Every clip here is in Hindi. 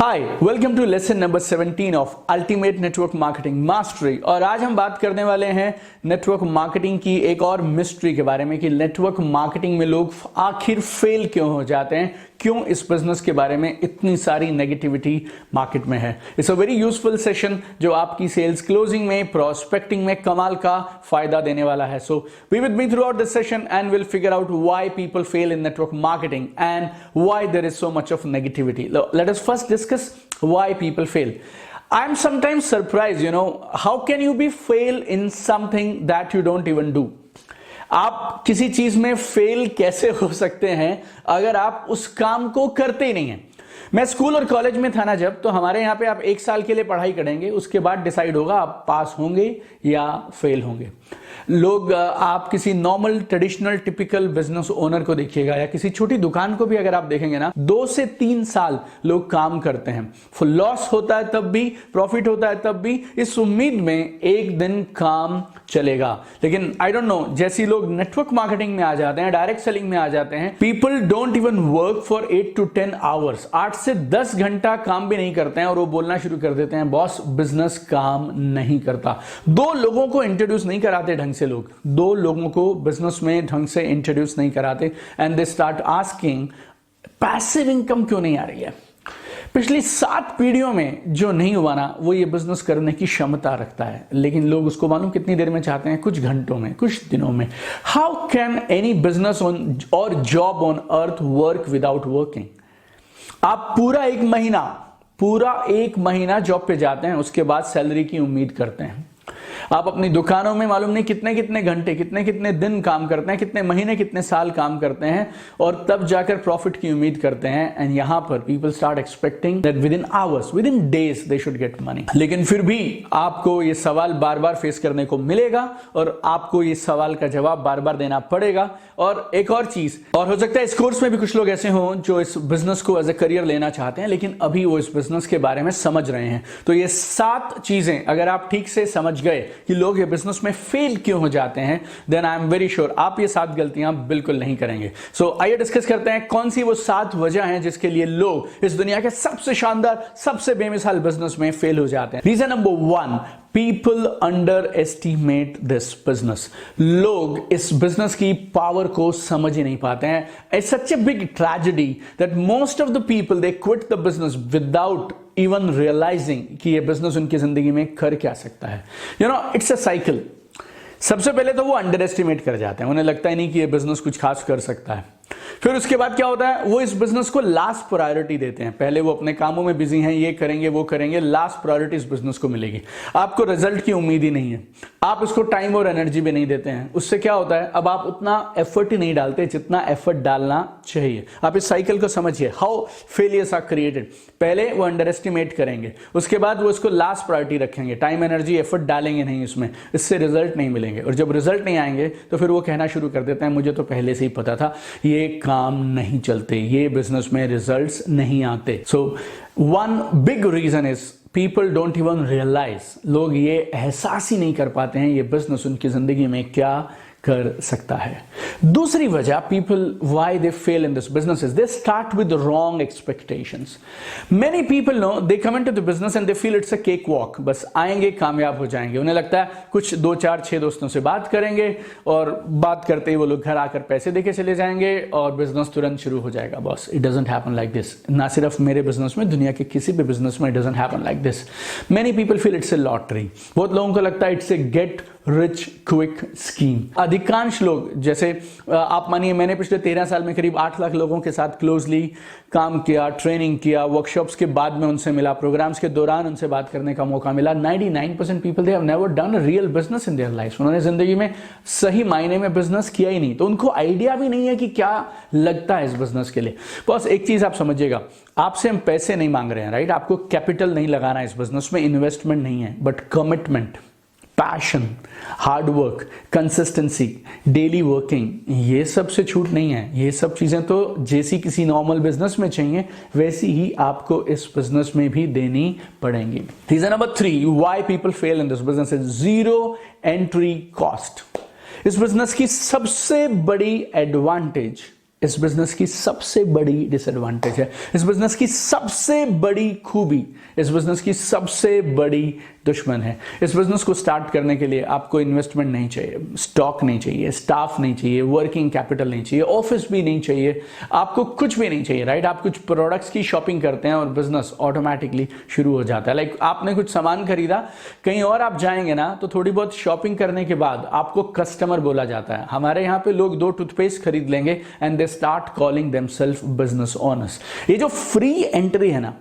Hi, welcome to lesson number 17 of ultimate network marketing mastery. और आज हम बात करने वाले हैं नेटवर्क मार्केटिंग की एक और मिस्ट्री के बारे में कि नेटवर्क मार्केटिंग में लोग आखिर फेल क्यों हो जाते हैं, क्यों इस बिजनेस के बारे में इतनी सारी नेगेटिविटी मार्केट में है। It's a very useful session जो आपकी सेल्स क्लोजिंग में, प्रोस्पेक्टिंग में कमाल का फायदा देने वाला है। So be with me throughout this session and will figure out why people fail in network marketing and why there is so much of negativity. Let us first discuss why people fail. I'm sometimes surprised, how can you be fail in something that you don't even do? आप किसी चीज में फेल कैसे हो सकते हैं अगर आप उस काम को करते ही नहीं हैं। मैं स्कूल और कॉलेज में था ना जब, तो हमारे यहां पे आप 1 साल के लिए पढ़ाई करेंगे, उसके बाद डिसाइड होगा आप पास होंगे या फेल होंगे। लोग आप किसी normal traditional typical business owner को देखिएगा या किसी छोटी दुकान को भी अगर आप देखेंगे ना, 2 से 3 साल लोग काम करते हैं। लॉस होता है तब भी, प्रॉफिट होता है तब भी, इस उम्मीद में एक दिन काम चलेगा। लेकिन आई डोंट नो, जैसे लोग नेटवर्क मार्केटिंग में आ जाते हैं, डायरेक्ट सेलिंग में आ जाते हैं, people don't even work for 8 to 10 hours. 8 से 10 घंटा काम भी नहीं करते हैं और वो बोलना शुरू कर देते हैं, बॉस बिजनेस काम नहीं करता। 2 लोगों को इंट्रोड्यूस नहीं कराते ढंग से, लोग 2 लोगों को बिजनेस में ढंग से इंट्रोड्यूस नहीं कराते and they start asking passive income क्यों नहीं आ रही है। पिछली 7 पीढ़ियों में जो नहीं हुआ ना, वो ये बिजनेस करने की क्षमता रखता है, लेकिन लोग उसको मालूम कितनी देर में चाहते हैं, कुछ घंटों में, कुछ दिनों में। How can any business on और job on earth work without working? आप पूरा एक महीना जॉब पे जाते हैं, उसके बाद सैलरी की उम्मीद करते हैं। आप अपनी दुकानों में मालूम नहीं कितने कितने घंटे, कितने कितने दिन काम करते हैं, कितने महीने, कितने साल काम करते हैं और तब जाकर प्रॉफिट की उम्मीद करते हैं। एंड यहां पर people start expecting that with in hours, with in days they should get money. लेकिन फिर भी आपको ये सवाल बार बार फेस करने को मिलेगा और आपको ये सवाल का जवाब बार बार देना पड़ेगा। और एक और चीज, और हो सकता है इस कोर्स में भी कुछ लोग ऐसे हों जो इस बिजनेस को एज ए करियर लेना चाहते हैं, लेकिन अभी वो इस बिजनेस के बारे में समझ रहे हैं। तो ये 7 चीजें अगर आप ठीक से समझ गए कि लोग ये बिजनेस में फेल क्यों हो जाते हैं, then I am very sure आप ये 7 गलतियां बिल्कुल नहीं करेंगे। सो आइए डिस्कस करते हैं कौन सी वो 7 वजह हैं जिसके लिए लोग इस दुनिया के सबसे शानदार, सबसे बेमिसाल बिजनेस में फेल हो जाते हैं। Reason number 1, people underestimate this business. लोग इस बिजनेस की पावर को समझ ही नहीं पाते हैं। It's such a big tragedy that most of the people they quit the business without even realizing कि ये बिजनेस उनकी जिंदगी में कर क्या सकता है। It's a cycle. सबसे पहले तो वो अंडर एस्टिमेट कर जाते हैं, उन्हें लगता ही नहीं कि ये बिजनेस कुछ खास कर सकता है। फिर उसके बाद क्या होता है, वो इस बिजनेस को लास्ट प्रायोरिटी देते हैं। पहले वो अपने कामों में बिजी हैं, ये करेंगे वो करेंगे, लास्ट प्रायोरिटी इस बिजनेस को मिलेगी। आपको रिजल्ट की उम्मीद ही नहीं है, आप उसको टाइम और एनर्जी भी नहीं देते हैं। उससे क्या होता है, अब आप उतना एफर्ट ही नहीं डालते जितना एफर्ट डालना चाहिए। आप इस साइकिल को समझिए, हाउ फेलियर्स आर क्रिएटेड। पहले वो अंडर एस्टिमेट करेंगे, उसके बाद वो इसको लास्ट प्रायोरिटी रखेंगे, टाइम एनर्जी एफर्ट डालेंगे नहीं इसमें, इससे रिजल्ट नहीं मिलेंगे। और जब रिजल्ट नहीं आएंगे तो फिर वो कहना शुरू कर देते हैं, मुझे तो पहले से ही पता था ये काम नहीं चलते, ये बिजनेस में रिजल्ट्स नहीं आते। So one big reason is people don't even realize. लोग ये एहसास ही नहीं कर पाते हैं ये बिजनेस उनकी जिंदगी में क्या कर सकता है। दूसरी वजह people why they fail in this business is they start with wrong expectations. Many people know they come into the business and they feel it's a cake walk. बस आएंगे, कामयाब हो जाएंगे। उन्हें लगता है कुछ 2, 4, 6 दोस्तों से बात करेंगे और बात करते ही वो लोग घर आकर पैसे देके चले जाएंगे और बिजनेस तुरंत शुरू हो जाएगा। Boss, it doesn't happen like this. ना सिर्फ मेरे बिजनेस में, दुनिया के किसी भी बिजनेस में it doesn't happen like this. Many people feel it's a lottery. बहुत लोगों को लगता है it's a get rich quick scheme. अधिकांश लोग, जैसे आप मानिए मैंने पिछले 13 साल में करीब 8 लाख लोगों के साथ क्लोजली काम किया, ट्रेनिंग किया, वर्कशॉप्स के बाद में उनसे मिला, प्रोग्राम्स के दौरान उनसे बात करने का मौका मिला। 99% people they have never done a real business in their life. उन्होंने जिंदगी में सही मायने में बिजनेस किया ही नहीं, तो उनको आइडिया भी नहीं है कि क्या लगता है इस बिजनेस के लिए। बस एक चीज आप समझिएगा, आपसे हम पैसे नहीं मांग रहे हैं, राइट? आपको कैपिटल नहीं लगाना है इस बिजनेस में, इन्वेस्टमेंट नहीं है, but commitment, passion, hard work, consistency, daily working, ये सब से छूट नहीं है। ये सब चीजें तो जैसी किसी नॉर्मल बिजनेस में चाहिए वैसी ही आपको इस बिजनेस में भी देनी पड़ेंगी। Reason number 3 why people fail in this business is 0 entry cost. इस बिजनेस की सबसे बड़ी एडवांटेज इस बिजनेस की सबसे बड़ी डिसएडवांटेज है, इस बिजनेस की सबसे बड़ी खूबी, इस बिजनेस की सबसे बड़ी दुश्मन है। इस बिजनेस को स्टार्ट करने के लिए आपको इन्वेस्टमेंट नहीं चाहिए, स्टॉक नहीं चाहिए, स्टाफ नहीं चाहिए, वर्किंग कैपिटल नहीं चाहिए, ऑफिस भी नहीं चाहिए, आपको कुछ भी नहीं चाहिए, राइट। आप कुछ प्रोडक्ट्स की शॉपिंग करते हैं और बिजनेस ऑटोमेटिकली शुरू हो जाता है। लाइक आपने कुछ सामान खरीदा, कहीं और आप जाएंगे ना तो थोड़ी बहुत शॉपिंग करने के बाद आपको कस्टमर बोला जाता है। हमारे यहाँ पे लोग 2 टूथपेस्ट खरीद लेंगे and they start calling themselves business owners. ये जो फ्री एंट्री है ना,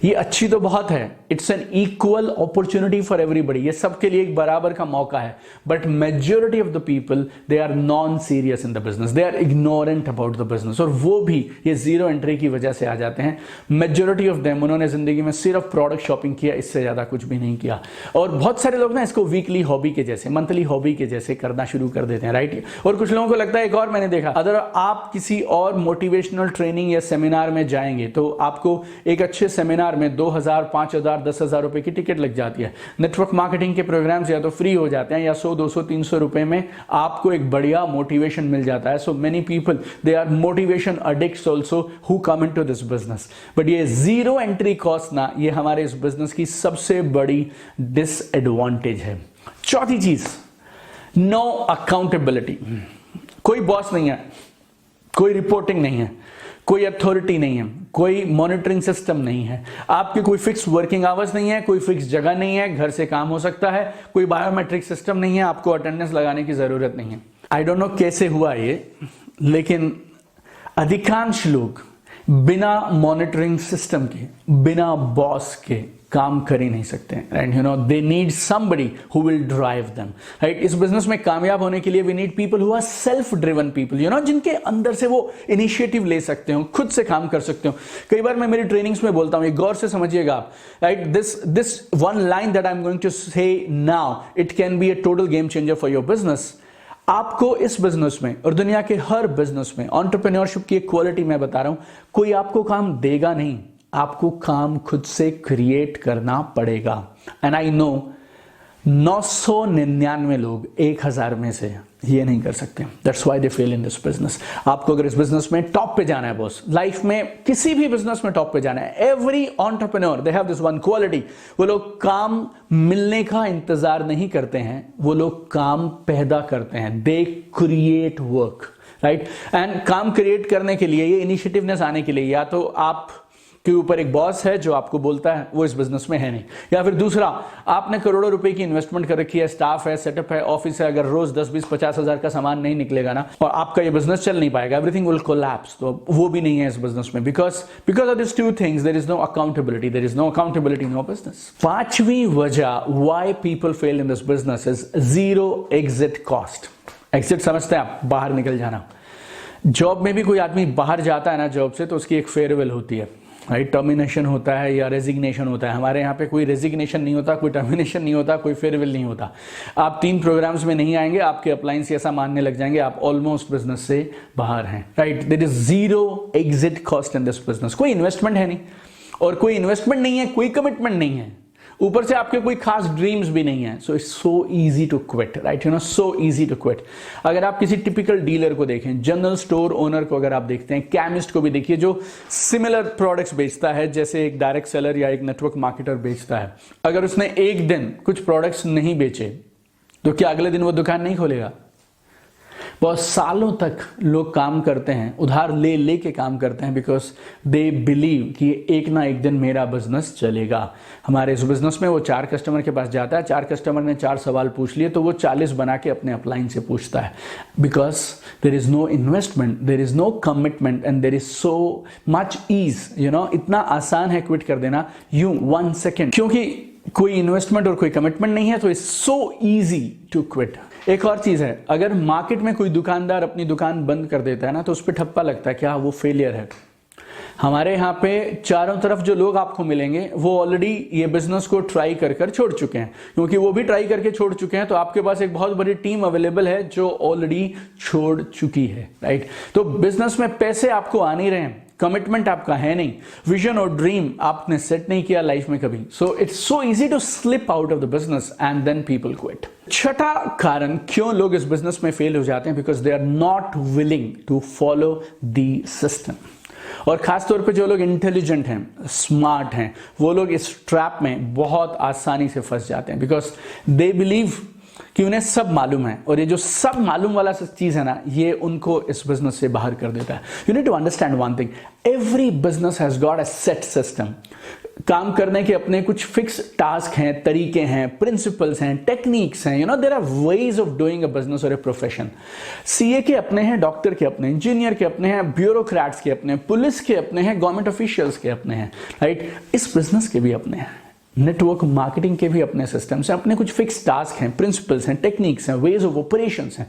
ये अच्छी तो बहुत है, it's an equal opportunity for everybody, ये सबके लिए एक बराबर का मौका है। But majority of the people they are non serious in the business, they are ignorant about the business, और वो भी ये जीरो एंट्री की वजह से आ जाते हैं। मेजॉरिटी ऑफ देम, उन्होंने जिंदगी में सिर्फ प्रोडक्ट शॉपिंग किया, इससे ज्यादा कुछ भी नहीं किया। और बहुत सारे लोग ना इसको वीकली हॉबी के जैसे, मंथली हॉबी के जैसे करना शुरू कर देते हैं, राइट। और कुछ लोगों को लगता है, एक और मैंने देखा, अगर आप किसी और मोटिवेशनल ट्रेनिंग या सेमिनार में जाएंगे तो आपको एक अच्छे सेमिनार में 2000, 5000, 10,000 रुपए की टिकट लग जाती है। नेटवर्क मार्केटिंग के प्रोग्राम्स या तो फ्री हो जाते हैं या 100, 200, 300 रुपए में आपको एक बढ़िया मोटिवेशन मिल जाता है। So many people they are motivation addicts also who come into this business. But ये जीरो एंट्री कॉस्ट ना, ये हमारे इस बिजनेस की सबसे बड़ी डिसएडवांटेज है। चौथी चीज, नो अकाउंटेबिलिटी। कोई बॉस नहीं है, कोई रिपोर्टिंग नहीं है, कोई अथॉरिटी नहीं है, कोई मॉनिटरिंग सिस्टम नहीं है, आपके कोई फिक्स वर्किंग आवर्स नहीं है, कोई फिक्स जगह नहीं है, घर से काम हो सकता है, कोई बायोमेट्रिक सिस्टम नहीं है, आपको अटेंडेंस लगाने की जरूरत नहीं है। आई डोंट नो कैसे हुआ ये, लेकिन अधिकांश लोग बिना मॉनिटरिंग सिस्टम के, बिना बॉस के काम कर ही नहीं सकते, and you know they need somebody who will drive them, right. इस बिजनेस में कामयाब होने के लिए we need people who are self driven people, you know, जिनके अंदर से वो इनिशिएटिव ले सकते हो, खुद से काम कर सकते हो। कई बार मैं मेरी ट्रेनिंग्स में बोलता हूं, ये गौर से समझिएगा आप, right. This one line that I am going to say now, it can be a total game changer for your business. आपको इस बिजनेस में और दुनिया के हर बिजनेस में एंटरप्रेन्योरशिप की एक क्वालिटी मैं बता रहा हूं, कोई आपको काम देगा नहीं, आपको काम खुद से क्रिएट करना पड़ेगा। एंड आई नो 999 लोग 1000 में से ये नहीं कर सकते। That's why they fail in this business. आपको अगर इस बिजनेस में टॉप पे जाना है बॉस, लाइफ में किसी भी बिजनेस में टॉप पे जाना है, every entrepreneur they have this one quality, वो लोग काम मिलने का इंतजार नहीं करते हैं, वो लोग काम पैदा करते हैं। They create work, right. And काम क्रिएट करने के लिए, ये इनिशिएटिवनेस आने के लिए, या तो आप के ऊपर एक बॉस है जो आपको बोलता है, वो इस बिजनेस में है नहीं, या फिर दूसरा, आपने करोड़ों रुपए की इन्वेस्टमेंट कर रखी है, स्टाफ है, सेटअप है, ऑफिस है, अगर रोज 10, 20, 50 हजार का सामान नहीं निकलेगा ना, और आपका ये बिजनेस चल नहीं पाएगा, एवरीथिंग विल कोलैप्स। तो वो भी नहीं है इस बिजनेस में, because of this two things, there is no accountability, there is no accountability, no business. पांचवी वजह why people fail in this business is zero exit cost. Exit समझते हैं आप, बाहर निकल जाना। जॉब में भी कोई आदमी बाहर जाता है ना जॉब से, तो उसकी एक फेयरवेल होती है, राइट। टर्मिनेशन होता है या रेजिग्नेशन होता है। हमारे यहाँ पे कोई रेजिग्नेशन नहीं होता, कोई टर्मिनेशन नहीं होता, कोई फेयरवेल नहीं होता। आप 3 प्रोग्राम्स में नहीं आएंगे, आपके अप्लायंस ऐसा मानने लग जाएंगे आप ऑलमोस्ट बिजनेस से बाहर हैं, right. There is zero exit cost in this business. कोई इन्वेस्टमेंट है नहीं, और कोई इन्वेस्टमेंट नहीं है, कोई कमिटमेंट नहीं है, ऊपर से आपके कोई खास ड्रीम्स भी नहीं है। So it's so easy to quit, right, you know, so easy to quit. अगर आप किसी टिपिकल डीलर को देखें, जनरल स्टोर ओनर को अगर आप देखते हैं, केमिस्ट को भी देखिए, जो सिमिलर प्रोडक्ट्स बेचता है जैसे एक डायरेक्ट सेलर या एक नेटवर्क मार्केटर बेचता है, अगर उसने एक दिन कुछ प्रोडक्ट्स नहीं बेचे तो क्या अगले दिन वो दुकान नहीं खोलेगा? बहुत सालों तक लोग काम करते हैं, उधार ले लेके काम करते हैं, बिकॉज दे बिलीव कि एक ना एक दिन मेरा बिजनेस चलेगा। हमारे इस बिजनेस में वो 4 कस्टमर के पास जाता है, 4 कस्टमर ने 4 सवाल पूछ लिए तो वो 40 बना के अपने अपलाइन से पूछता है, because there is no investment, there is no commitment and there is so much ease, you know, इतना आसान है क्विट कर देना यूं 1 सेकेंड, क्योंकि कोई इन्वेस्टमेंट और कोई कमिटमेंट नहीं है, तो it's so easy to quit. एक और चीज है, अगर मार्केट में कोई दुकानदार अपनी दुकान बंद कर देता है ना, तो उस पर ठप्पा लगता है, क्या वो फेलियर है। हमारे यहाँ पे चारों तरफ जो लोग आपको मिलेंगे वो ऑलरेडी ये बिजनेस को ट्राई कर कर छोड़ चुके हैं, क्योंकि वो भी ट्राई करके छोड़ चुके हैं, तो आपके पास एक बहुत बड़ी टीम अवेलेबल है जो ऑलरेडी छोड़ चुकी है, राइट। तो बिजनेस में पैसे आपको आ नहीं रहे हैं, कमिटमेंट आपका है नहीं, विजन और ड्रीम आपने सेट नहीं किया लाइफ में कभी, so it's so easy to slip out of the business and then people quit. छठा कारण क्यों लोग इस बिजनेस में फेल हो जाते हैं, because they are not willing to follow the system. और खासतौर पे जो लोग इंटेलिजेंट हैं, स्मार्ट हैं, वो लोग इस ट्रैप में बहुत आसानी से फंस जाते हैं, बिकॉज दे बिलीव कि उन्हें सब मालूम है, और ये जो सब मालूम वाला चीज है ना, ये उनको इस बिजनेस से बाहर कर देता है। You need to understand one thing, every business has got a set system. काम करने के अपने कुछ फिक्स टास्क हैं, तरीके हैं, प्रिंसिपल्स हैं, टेक्निक्स हैं, there are ways of doing a business और ए प्रोफेशन। सीए के अपने हैं, डॉक्टर के अपने, इंजीनियर के अपने हैं, ब्यूरोक्रेट्स के अपने, पुलिस के अपने हैं, गवर्नमेंट ऑफिशियल्स के अपने हैं, राइट? इस बिजनेस के भी अपने हैं, नेटवर्क मार्केटिंग के भी अपने सिस्टम्स हैं, अपने कुछ फिक्स टास्क हैं, प्रिंसिपल्स हैं, टेक्निक्स हैं, वेज ऑफ ऑपरेशंस हैं।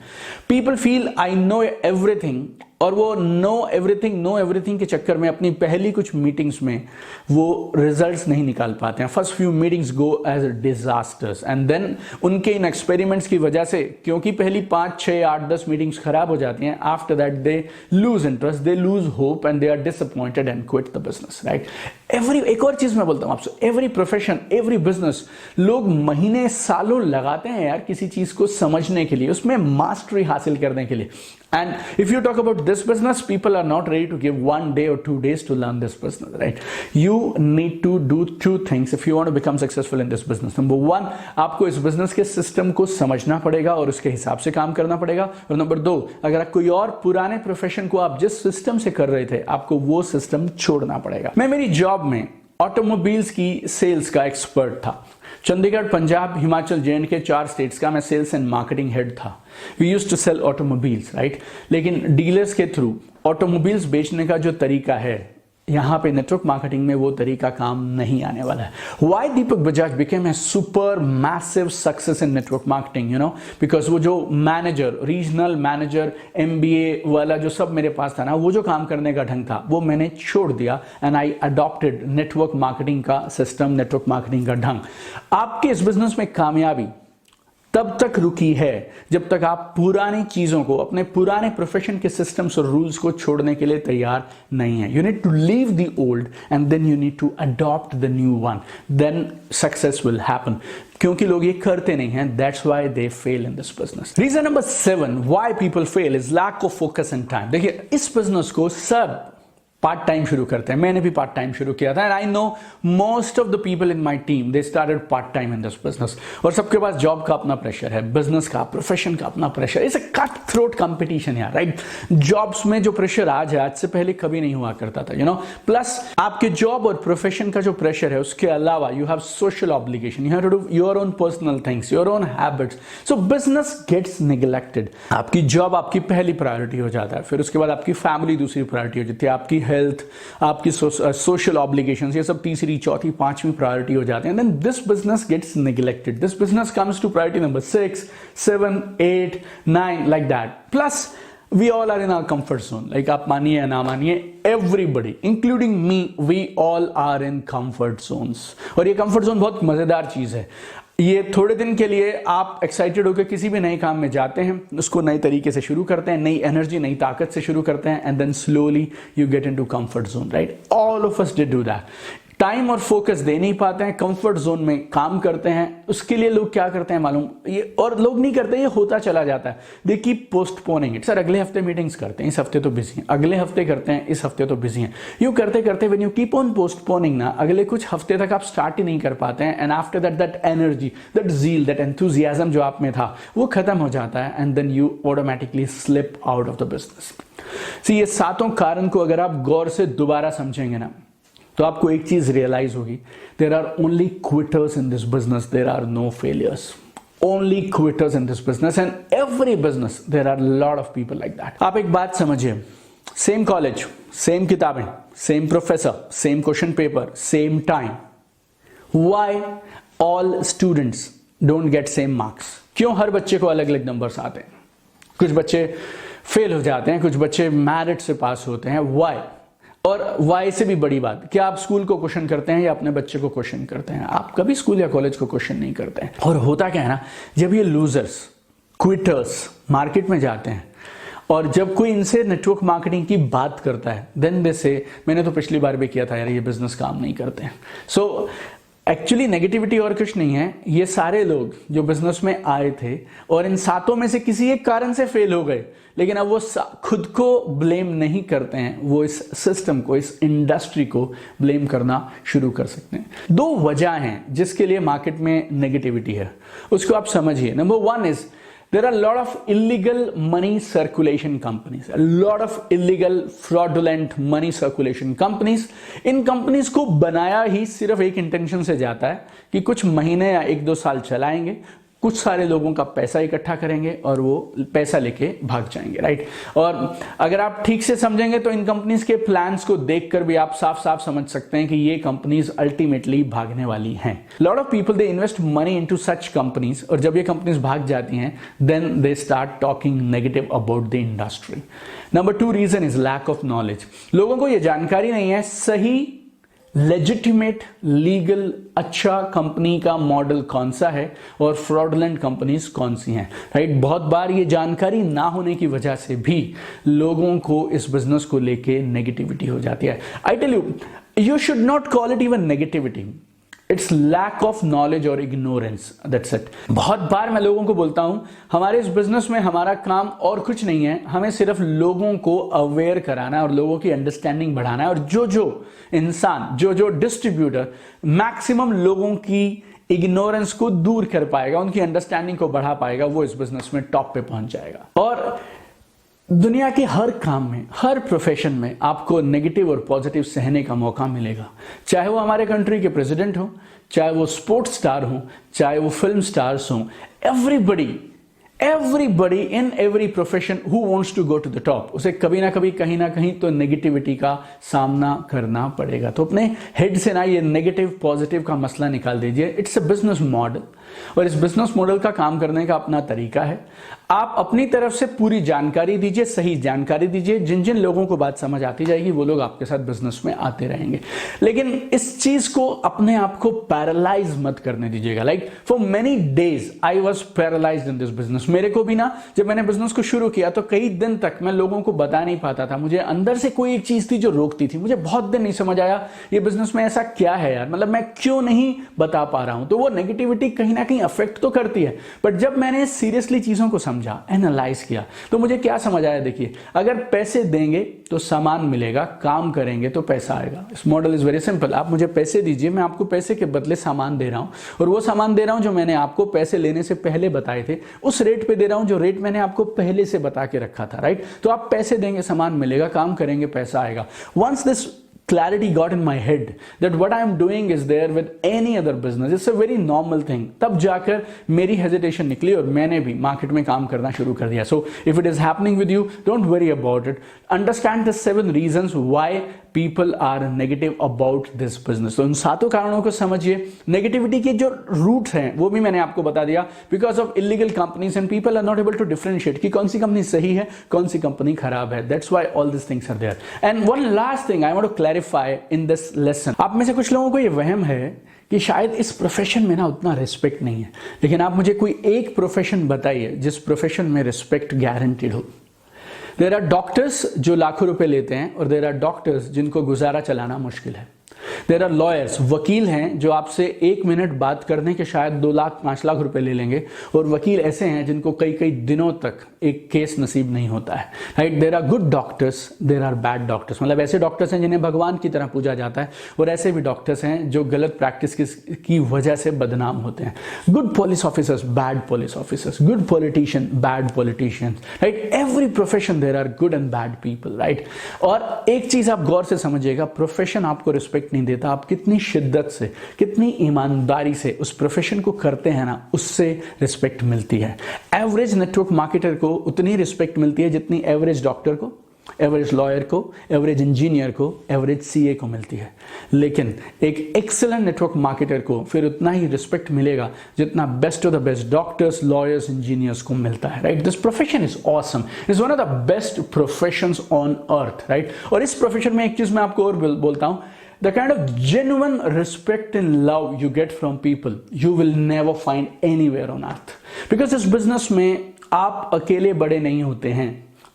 People feel I know everything, और वो नो एवरीथिंग के चक्कर में अपनी पहली कुछ मीटिंग्स में वो रिजल्ट्स नहीं निकाल पाते हैं। First few meetings go as disasters and then उनके इन एक्सपेरिमेंट्स की वजह से, क्योंकि पहली 5, 6, 8, 10 मीटिंग्स खराब हो जाती हैं, after that they lose interest, they lose hope and they are disappointed and quit the business, right? एक और चीज मैं बोलता हूं आपसे, एवरी प्रोफेशन, एवरी बिजनेस, लोग महीने सालों लगाते हैं यार किसी चीज को समझने के लिए, उसमें मास्टरी हासिल करने के लिए। And if you talk about this business, people are not ready to give 1 day or 2 days to learn this business, right? You need to do 2 things if you want to become successful in this business. Number 1, आपको इस business के system को समझना पड़ेगा और उसके हिसाब से काम करना पड़ेगा। और नंबर 2, अगर आप कोई और पुराने प्रोफेशन को आप जिस सिस्टम से कर रहे थे, आपको वो सिस्टम छोड़ना पड़ेगा। मैं मेरी जॉब में ऑटोमोबाइल्स की सेल्स का एक्सपर्ट था। चंडीगढ़, पंजाब, हिमाचल, जे&के 4 स्टेट्स का मैं सेल्स एंड मार्केटिंग हेड था। We used to sell automobiles, right? लेकिन डीलर्स के थ्रू ऑटोमोबाइल्स बेचने का जो तरीका है, यहां पे नेटवर्क मार्केटिंग में वो तरीका काम नहीं आने वाला है। Why Deepak Bajaj became a super massive success in network marketing, because वो जो मैनेजर, रीजनल मैनेजर, MBA वाला जो सब मेरे पास था ना, वो जो काम करने का ढंग था, वो मैंने छोड़ दिया and I adopted network marketing का सिस्टम, नेटवर्क मार्केटिंग का ढंग। आपके इस बिजनेस में कामयाबी तब तक रुकी है जब तक आप पुरानी चीजों को, अपने पुराने प्रोफेशन के सिस्टम्स और रूल्स को छोड़ने के लिए तैयार नहीं है। You need to leave the old and then you need to adopt the new one, then success will happen. क्योंकि लोग ये करते नहीं हैं, that's why they fail in this business. Reason number 7 why people fail is lack of focus and time. देखिए, इस बिजनेस को सब पार्ट टाइम शुरू करते हैं, मैंने भी पार्ट टाइम शुरू किया था, and I know most of the people in my team they started part time in this business. और सबके पास जॉब का अपना प्रेशर है, बिजनेस का, प्रोफेशन का अपना pressure. It's a cut throat competition है, राइट? जॉब्स में जो प्रेशर आज है, आज से पहले कभी नहीं हुआ करता था, प्लस आपके जॉब और प्रोफेशन का जो प्रेशर है, उसके अलावा you have social obligation, you have to do your own personal things, your own habits, so business gets neglected. आपकी जॉब आपकी पहली प्रायोरिटी हो जाता है, फिर उसके बाद आपकी फैमिली दूसरी प्रायोरिटी हो जाती है, आपकी हेल्थ, आपकी सोशल ऑब्लिगेशंस, ये सब तीसरी, चौथी, 5वीं प्रायोरिटी हो जाते हैं। Then this business gets neglected. This business comes to priority number 6, 7, 8, 9 like that. Plus we all are in our comfort zone, like आप मानिए या ना मानिए, everybody including me, we all are in comfort zones. और ये कंफर्ट जोन बहुत मजेदार चीज है। ये थोड़े दिन के लिए आप एक्साइटेड होकर किसी भी नए काम में जाते हैं, उसको नए तरीके से शुरू करते हैं, नई एनर्जी, नई ताकत से शुरू करते हैं, and then slowly you get into comfort zone, right? All of us did do that. Time और फोकस दे नहीं पाते हैं, कंफर्ट जोन में काम करते हैं। उसके लिए लोग क्या करते हैं मालूम? ये और लोग नहीं करते, ये होता चला जाता है। They keep postponing it. Sir अगले हफ्ते मीटिंग्स करते हैं, इस हफ्ते तो बिजी हैं, अगले हफ्ते करते हैं, इस हफ्ते तो बिजी हैं। यूं करते करते when you keep on postponing ना, अगले कुछ हफ्ते तक आप स्टार्ट ही नहीं कर पाते हैं, and after that that energy, that zeal, that enthusiasm जो आप में था, वो खत्म हो जाता है, and then you automatically slip out of the business. See ये 7 कारण को अगर आप गौर से दोबारा समझेंगे ना, तो आपको एक चीज रियलाइज होगी, there are only quitters in this business, there are no failures. Only quitters in this business, and every business there are lot of people like that. आप एक बात समझिए, सेम कॉलेज, सेम किताबें, same professor, same question paper, same time, why all students don't get same marks? क्यों हर बच्चे को अलग अलग नंबर्स आते हैं? कुछ बच्चे फेल हो जाते हैं, कुछ बच्चे मेरिट से पास होते हैं, व्हाई? और वाई से भी बड़ी बात, क्या आप स्कूल को क्वेश्चन करते हैं या अपने बच्चे को क्वेश्चन करते हैं? आप कभी स्कूल या कॉलेज को क्वेश्चन नहीं करते हैं। और होता क्या है ना, जब ये लूजर्स, क्विटर्स मार्केट में जाते हैं और जब कोई इनसे नेटवर्क मार्केटिंग की बात करता है देन दे से मैंने तो पिछली बार भी किया था यार, ये बिजनेस काम नहीं करते हैं। सो एक्चुअली नेगेटिविटी और कुछ नहीं है, ये सारे लोग जो बिजनेस में आए थे और इन 7 में से किसी एक कारण से फेल हो गए, लेकिन अब वो खुद को ब्लेम नहीं करते हैं, वो इस सिस्टम को, इस इंडस्ट्री को ब्लेम करना शुरू कर सकते हैं। 2 वजह हैं जिसके लिए मार्केट में नेगेटिविटी है, उसको आप समझिए। Number 1 is there are a lot of illegal money circulation companies, a lot of illegal fraudulent money circulation companies. In companies को बनाया ही सिर्फ एक इंटेंशन से जाता है कि कुछ महीने या 1-2 साल चलाएंगे, कुछ सारे लोगों का पैसा इकट्ठा करेंगे और वो पैसा लेके भाग जाएंगे, राइट। और अगर आप ठीक से समझेंगे तो इन कंपनीज के प्लान्स को देखकर भी आप साफ साफ समझ सकते हैं कि ये कंपनीज अल्टीमेटली भागने वाली हैं। Lot of people they invest money into such companies, और जब ये कंपनीज भाग जाती हैं then they start talking negative about the industry. Number 2 reason is lack of knowledge. लोगों को ये जानकारी नहीं है सही लेजिटिमेट लीगल अच्छा कंपनी का मॉडल कौन सा है और फ्रॉडलेंट कंपनीज कौन सी हैं, राइट। बहुत बार ये जानकारी ना होने की वजह से भी लोगों को इस बिजनेस को लेके नेगेटिविटी हो जाती है। I tell you should not call it even negativity, it's lack of knowledge और इग्नोरेंस, दैट्स इट। बहुत बार मैं लोगों को बोलता हूं हमारे इस बिजनेस में हमारा काम और कुछ नहीं है, हमें सिर्फ लोगों को अवेयर कराना है और लोगों की अंडरस्टैंडिंग बढ़ाना है, और जो इंसान जो डिस्ट्रीब्यूटर मैक्सिमम लोगों की इग्नोरेंस को दूर कर पाएगा, उनकी अंडरस्टैंडिंग को बढ़ा पाएगा, वो इस बिजनेस में टॉप पे पहुंच जाएगा। और दुनिया के हर काम में, हर प्रोफेशन में आपको नेगेटिव और पॉजिटिव सहने का मौका मिलेगा, चाहे वो हमारे कंट्री के प्रेसिडेंट हो, चाहे वो स्पोर्ट्स स्टार हो, चाहे वो फिल्म स्टार्स हो। Everybody in every profession who wants to go to the top, उसे कभी ना कभी कहीं ना कहीं तो नेगेटिविटी का सामना करना पड़ेगा। तो अपने हेड से ना ये नेगेटिव पॉजिटिव का मसला निकाल दीजिए। इट्स अ बिजनेस मॉडल, और इस बिजनेस मॉडल का काम करने का अपना तरीका है। आप अपनी तरफ से पूरी जानकारी दीजिए, सही जानकारी दीजिए, जिन जिन लोगों को बात समझ आती जाएगी वो लोग आपके साथ बिजनेस में आते रहेंगे। लेकिन इस चीज को अपने आप को पैरालाइज मत करने दीजिएगा। Like for many days I was paralysed in this business. मेरे को भी ना, जब मैंने बिजनेस को शुरू किया तो कई दिन तक मैं लोगों को बता नहीं पाता था। मुझे अंदर से कोई एक चीज थी जो रोकती थी। मुझे बहुत दिन नहीं समझ आया ये बिजनेस में ऐसा क्या है यार, मतलब मैं क्यों नहीं बता पा रहा हूं। तो वो नेगेटिविटी कहीं ना कहीं अफेक्ट तो करती है, बट जब मैंने सीरियसली चीजों को समझा, एनालाइज किया, तो मुझे क्या समझ आया। देखिए, अगर पैसे देंगे तो सामान मिलेगा, काम करेंगे तो पैसा आएगा। इस मॉडल इज वेरी सिंपल। आप मुझे पैसे दीजिए, मैं आपको पैसे के बदले सामान दे रहा हूं, और वो सामान दे रहा हूं जो मैंने आपको पैसे लेने से पहले बताए थे, उस रेट पे दे रहा हूं जो रेट मैंने आपको पहले से बता के रखा था, राइट। तो आप पैसे देंगे, सामान मिलेगा, काम करेंगे, पैसा आएगा। Once this clarity got in my head that what I am doing is there with any other business, it's a very normal thing, तब जाकर मेरी hesitation निकली और मैंने भी मार्केट में काम करना शुरू कर दिया। So if it is happening with you, don't worry about it. Understand the 7 reasons why people are negative about this business. तो इन 7 कारणों को समझिए। नेगेटिविटी के जो रूट्स हैं वो भी मैंने आपको बता दिया। Because of illegal companies and people are not able to differentiate कि कौन सी कंपनी सही है, कौन सी कंपनी खराब है। That's why all this things are there. And one last thing I want to clarify in this lesson. आप में से कुछ लोगों को ये वहम है कि शायद इस प्रोफेशन में ना उतना रिस्पेक्ट नहीं है, लेकिन आप मुझे कोई एक प्रोफेशन बताइए जिस प्रोफेशन में रिस्पेक्ट गारंटीड हो। देयर आर डॉक्टर्स जो लाखों रुपए लेते हैं, और देयर आर डॉक्टर्स जिनको गुजारा चलाना मुश्किल है। देयर आर लॉयर्स, वकील हैं जो आपसे 1 मिनट बात करने के शायद 2 लाख 5 लाख रुपए ले लेंगे, और वकील ऐसे हैं जिनको कई कई दिनों तक एक केस नसीब नहीं होता है, right. There are good doctors, there are bad doctors, मतलब ऐसे डॉक्टर्स हैं जिन्हें भगवान की तरह पूजा जाता है, और ऐसे भी डॉक्टर्स हैं जो गलत प्रैक्टिस की वजह से बदनाम होते हैं। Good police officers, bad police officers, good politician, bad politicians, right. Every profession there are good and bad people, right. और एक चीज आप गौर से समझिएगा, प्रोफेशन आपको रिस्पेक्ट नहीं देता। आप कितनी शिद्दत से, कितनी ईमानदारी से उस प्रोफेशन को करते हैं ना, उससे रिस्पेक्ट मिलती है। एवरेज नेटवर्क मार्केटर को उतनी रिस्पेक्ट मिलती है जितनी एवरेज डॉक्टर को, एवरेज लॉयर को, एवरेज इंजीनियर को, एवरेज सीए को मिलती है। लेकिन एक एक्सीलेंट नेटवर्क मार्केटर को फिर उतना ही रिस्पेक्ट मिलेगा जितना best of the best doctors, lawyers, engineers को मिलता है, right. This profession is awesome, is one of the best professions on earth, right. और इस प्रोफेशन में एक चीज मैं आपको और बोलता हूं, the kind of genuine respect and love you get from people you will never find anywhere on earth, because इस business में आप अकेले बड़े नहीं होते हैं,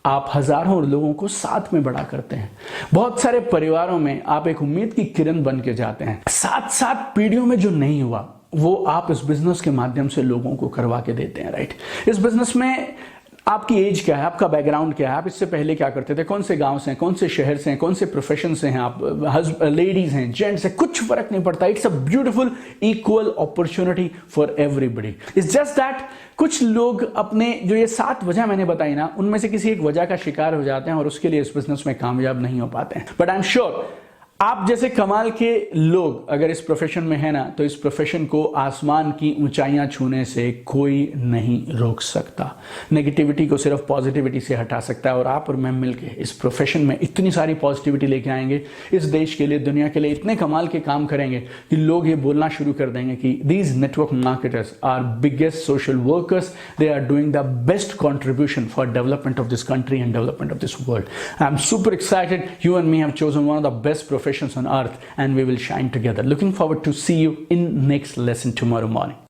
आप हजारों लोगों को साथ में बड़ा करते हैं। बहुत सारे परिवारों में आप एक उम्मीद की किरण बन के जाते हैं। 7 पीढ़ियों में जो नहीं हुआ वो आप इस बिजनेस के माध्यम से लोगों को करवा के देते हैं, राइट। इस बिजनेस में आपकी एज क्या है, आपका बैकग्राउंड क्या है, आप इससे पहले क्या करते थे, कौन से गांव से हैं, कौन से शहर से हैं, कौन से प्रोफेशन से हैं आप, लेडीज हैं, जेंट्स हैं, कुछ फर्क नहीं पड़ता। It's a beautiful equal opportunity for everybody. It's just that कुछ लोग अपने जो ये 7 वजह मैंने बताई ना, उनमें से किसी एक वजह का शिकार हो जाते हैं और उसके लिए इस बिजनेस में कामयाब नहीं हो पाते हैं। बट आई एम श्योर आप जैसे कमाल के लोग अगर इस प्रोफेशन में है ना, तो इस प्रोफेशन को आसमान की ऊंचाइयां छूने से कोई नहीं रोक सकता। नेगेटिविटी को सिर्फ पॉजिटिविटी से हटा सकता है और आप और मैं मिलके इस प्रोफेशन में इतनी सारी पॉजिटिविटी लेके आएंगे, इस देश के लिए, दुनिया के लिए इतने कमाल के काम करेंगे कि लोग ये बोलना शुरू कर देंगे कि these network marketers are biggest social workers, they are doing the best contribution for development of this country and development of this world. I am super excited. You and me have chosen one of the best professions on earth, and we will shine together. Looking forward to see you in next lesson tomorrow morning.